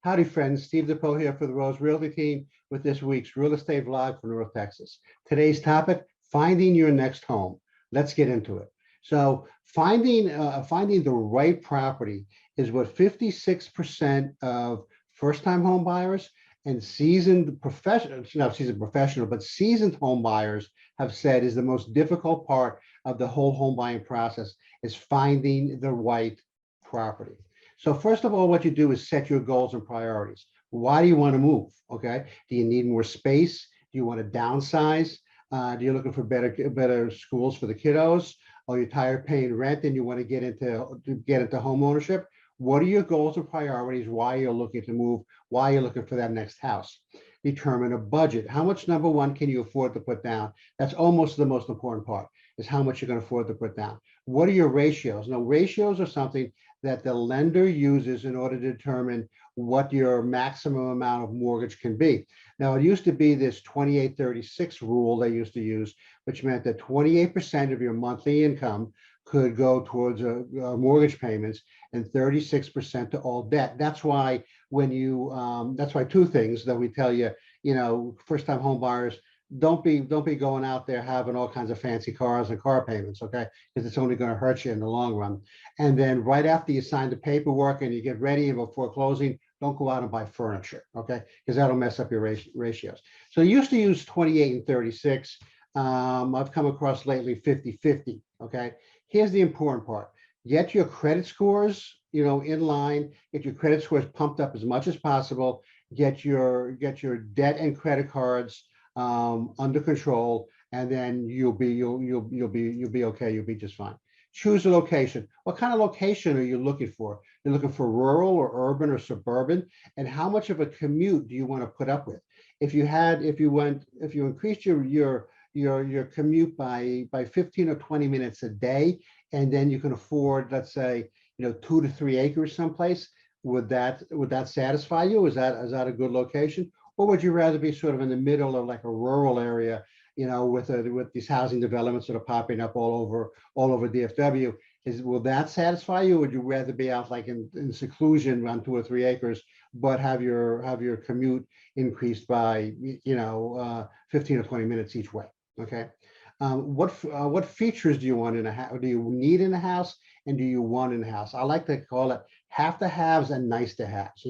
Howdy, friends. Steve DePoe here for the Rose Realty team with this week's Real Estate Vlog from North Texas. Today's topic, finding your next home. Let's get into it. So finding the right property is what 56% of first-time home buyers and seasoned professional, but seasoned home buyers have said is the most difficult part of the whole home buying process is finding the right property. So first of all, what you do is set your goals and priorities. Why do you want to move? Okay. Do you need more space? Do you want to downsize? Do you looking for better schools for the kiddos? Are you tired of paying rent and you want to get into home ownership? What are your goals and priorities? Why you're looking to move? Why you're looking for that next house? Determine a budget. How much, number one, can you afford to put down? That's almost the most important part, is how much you're going to afford to put down. What are your ratios? Now, ratios are something that the lender uses in order to determine what your maximum amount of mortgage can be. Now, it used to be this 28-36 rule they used to use, which meant that 28% of your monthly income could go towards mortgage payments and 36% to all debt. That's why that's why two things that we tell you, first-time home buyers, don't be going out there having all kinds of fancy cars and car payments, okay? Because it's only going to hurt you in the long run. And then right after you sign the paperwork and you get ready before closing, don't go out and buy furniture, okay? Because that'll mess up your ratios. So you used to use 28 and 36. I've come across lately 50-50, okay? Here's the important part. Get your credit scores, in line, get your credit scores pumped up as much as possible, get your debt and credit cards under control, and then you'll be okay. You'll be just fine. Choose a location. What kind of location are you looking for? You're looking for rural or urban or suburban, and how much of a commute do you want to put up with? If you increased your commute by 15 or 20 minutes a day, and then you can afford, let's say, 2 to 3 acres someplace, would that satisfy you? Is that a good location? Or would you rather be sort of in the middle of like a rural area, with these housing developments that are popping up all over DFW? Will that satisfy you? Or would you rather be out like in seclusion around 2 or 3 acres, but have your commute increased by 15 or 20 minutes each way? Okay. What features do you want in a house? Do you need in a house, and do you want in a house? I like to call it have to haves and nice to haves.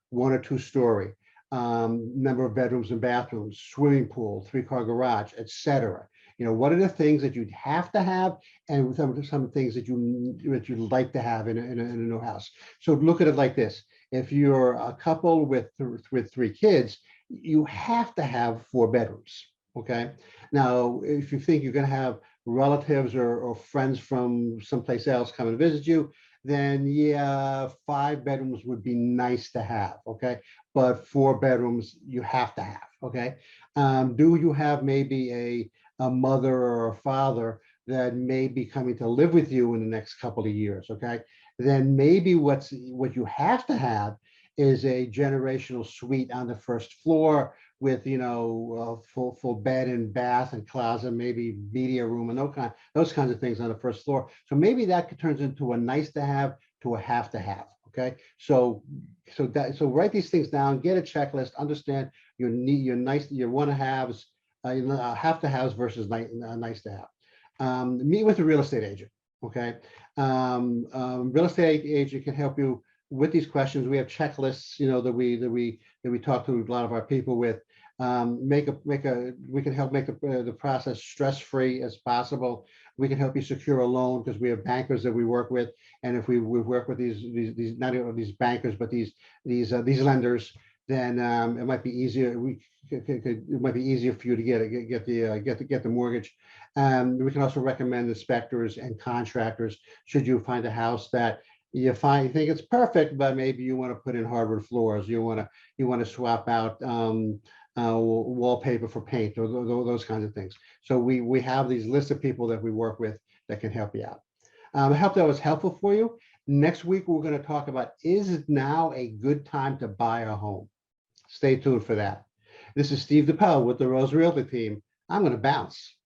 1 or 2 story. Number of bedrooms and bathrooms, swimming pool, 3-car garage, etc. What are the things that you'd have to have, and some things that you'd like to have in a new house. So look at it like this: if you're a couple with 3 kids, you have to have 4 bedrooms. Okay. Now, if you think you're going to have relatives or friends from someplace else come and visit you, then yeah, 5 bedrooms would be nice to have, okay? But 4 bedrooms you have to have, okay? Do you have maybe a mother or a father that may be coming to live with you in the next couple of years, okay? Then maybe what you have to have is a generational suite on the first floor with full bed and bath and closet, maybe media room and those kinds of things on the first floor. So maybe that turns into a nice to have to a have to have. Okay, so write these things down, get a checklist, understand your want to haves, have to haves versus nice to have. Meet with a real estate agent. Okay, real estate agent can help you with these questions. We have checklists, that we talk to a lot of our people with. We can help make the process stress-free as possible. We can help you secure a loan because we have bankers that we work with, and if we work with these not only these bankers but these lenders, then it might be easier. It might be easier for you to get the mortgage. We can also recommend inspectors and contractors should you find a house that you think it's perfect, but maybe you want to put in hardwood floors, you want to swap out wallpaper for paint, or those kinds of things. So we have these lists of people that we work with that can help you out. I hope that was helpful for you. Next week, we're going to talk about, is it now a good time to buy a home? Stay tuned for that. This is Steve DePoe with the Rose Realty team. I'm going to bounce.